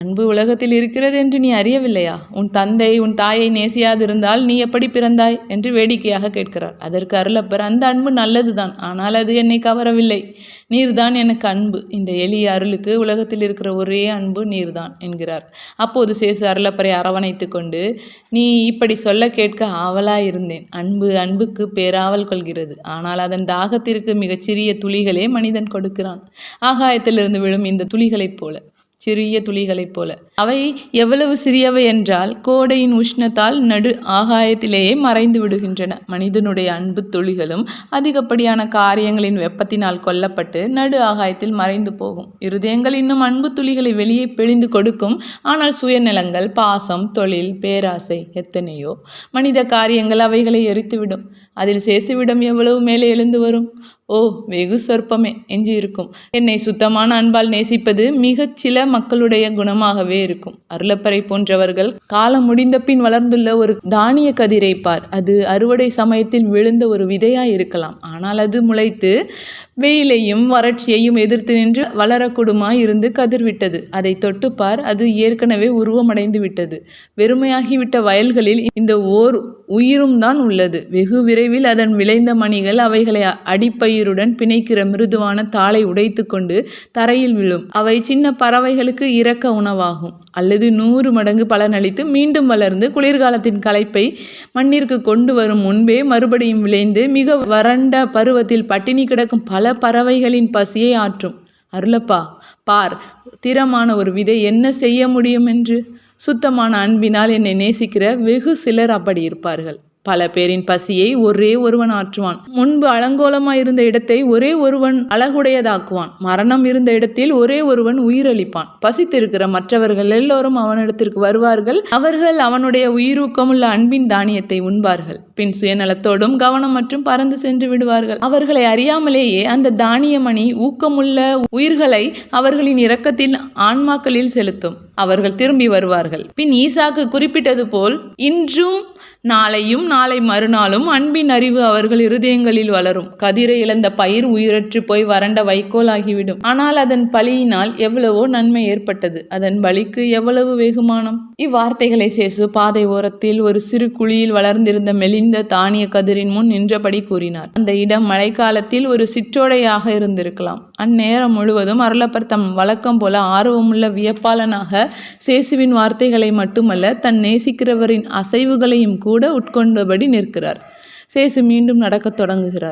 அன்பு உலகத்தில் இருக்கிறது என்று நீ அறியவில்லையா? உன் தந்தை உன் தாயை நேசியாதிருந்தால் நீ எப்படி பிறந்தாய் என்று வேடிக்கையாக கேட்கிறார். அதற்கு அருளப்பர், அந்த அன்பு நல்லதுதான், ஆனால் அது என்னை கவரவில்லை. நீர்தான் எனக்கு அன்பு. இந்த எளிய அருளுக்கு உலகத்தில் இருக்கிற ஒரே அன்பு நீர்தான் என்கிறார். அப்போது சேசு அருளப்பரை அரவணைத்து கொண்டு, நீ இப்படி சொல்ல கேட்க ஆவலாயிருந்தேன். அன்புக்கு பேராவல் கொள்கிறது. ஆனால் அதன் தாகத்திற்கு மிகச்சிறிய துளிகளே மனிதன் கொடுக்கிறான். ஆகாயத்திலிருந்து விழும் இந்த துளிகளைப் போல, சிறிய துளிகளைப் போல. அவை எவ்வளவு சிறியவை என்றால் கோடையின் உஷ்ணத்தால் நடு ஆகாயத்திலேயே மறைந்து விடுகின்றன. மனிதனுடைய அன்பு துளிகளும் அதிகப்படியான காரியங்களின் வெப்பத்தினால் கொல்லப்பட்டு நடு ஆகாயத்தில் மறைந்து போகும். இருதயங்கள் இன்னும் அன்பு துளிகளை வெளியே பிழிந்து கொடுக்கும். ஆனால் சுயநலங்கள், பாசம், தொழில், பேராசை, எத்தனையோ மனித காரியங்கள் அவைகளை எரித்துவிடும். அதில் சேசுவிடம் எவ்வளவு மேலே எழுந்து வரும்? ஓ, வெகு சொற்பமே எஞ்சியிருக்கும். என்னை சுத்தமான அன்பால் நேசிப்பது மிகச் சில மக்களுடைய குணமாகவே இருக்கும். அருளப்பரை போன்றவர்கள் காலம் முடிந்த பின் வளர்ந்துள்ள ஒரு தானிய கதிரை பார். அது அறுவடை சமயத்தில் விழுந்த ஒரு விதையாய் இருக்கலாம். ஆனால் அது முளைத்து வெயிலையும் வறட்சியையும் எதிர்த்து நின்று வளரக்கூடுமாய் இருந்து கதிர்விட்டது. அதை தொட்டுப்பார், அது ஏற்கனவே உருவமடைந்து விட்டது. வெறுமையாகிவிட்ட வயல்களில் இந்த ஓர் உயிரும் தான் உள்ளது. வெகு விரைவில் அதன் விளைந்த மணிகள் அவைகளை அடிப்பயிருடன் பிணைக்கிற மிருதுவான தாளை உடைத்து கொண்டு தரையில் விழும். அவை சின்ன பறவைகளுக்கு இரக்க உணவாகும். அல்லது 100 மடங்கு பலனளித்து மீண்டும் வளர்ந்து குளிர்காலத்தின் களைப்பை மண்ணிற்கு கொண்டு வரும் முன்பே மறுபடியும் விளைந்து மிக வறண்ட பருவத்தில் பட்டினி கிடக்கும் பல பறவைகளின் பசியை ஆற்றும். அருளப்பா, பார், திறமான ஒரு விதை என்ன செய்ய முடியும் என்று. சுத்தமான அன்பினால் என்னை நேசிக்கிற வெகு சிலர் அப்படி இருப்பார்கள். பல பேரின் பசியை ஒரே ஒருவன் ஆற்றுவான். முன்பு அலங்கோலமாயிருந்த இடத்தை ஒரே ஒருவன் அழகுடையதாக்குவான். மரணம் இருந்த இடத்தில் ஒரே ஒருவன் உயிரளிப்பான். பசித்திருக்கிற மற்றவர்கள் எல்லோரும் அவனிடத்திற்கு வருவார்கள். அவர்கள் அவனுடைய உயிரூக்கமுள்ள அன்பின் தானியத்தை உண்பார்கள். பின் சுயநலத்தோடும் கவனம் மற்றும் பறந்து சென்று விடுவார்கள். அவர்களை அறியாமலேயே அந்த தானியமணி ஊக்கமுள்ள உயிர்களை அவர்களின் இரக்கத்தில் ஆன்மாக்களில் செலுத்தும். அவர்கள் திரும்பி வருவார்கள். பின் ஈசாக்கு குறிப்பிட்டது போல் இன்றும் நாளையும் நாளை மறுநாளும் அன்பின் அறிவு அவர்கள் இருதயங்களில் வளரும். கதிரை இழந்த பயிர் உயிரற்று போய் வறண்ட வைக்கோல் ஆகிவிடும். ஆனால் அதன் பலியினால் எவ்வளவோ நன்மை ஏற்பட்டது. அதன் பலிக்கு எவ்வளவு வெகுமானம். இவ்வார்த்தைகளை சேசு பாதை ஓரத்தில் ஒரு சிறு குழியில் வளர்ந்திருந்த மெலிந்த தானிய கதிரின் முன் நின்றபடி கூறினார். அந்த இடம் மழைக்காலத்தில் ஒரு சிற்றோடையாக இருந்திருக்கலாம். அந்நேரம் முழுவதும் அருளப்பர் தம் வழக்கம் போல ஆர்வமுள்ள வியப்பாளனாக சேசுவின் வார்த்தைகளை மட்டுமல்ல, தன் நேசிக்கிறவரின் அசைவுகளையும் கூட உட்கொண்டபடி நிற்கிறார். சேசு மீண்டும் நடக்கத் தொடங்குகிறார்.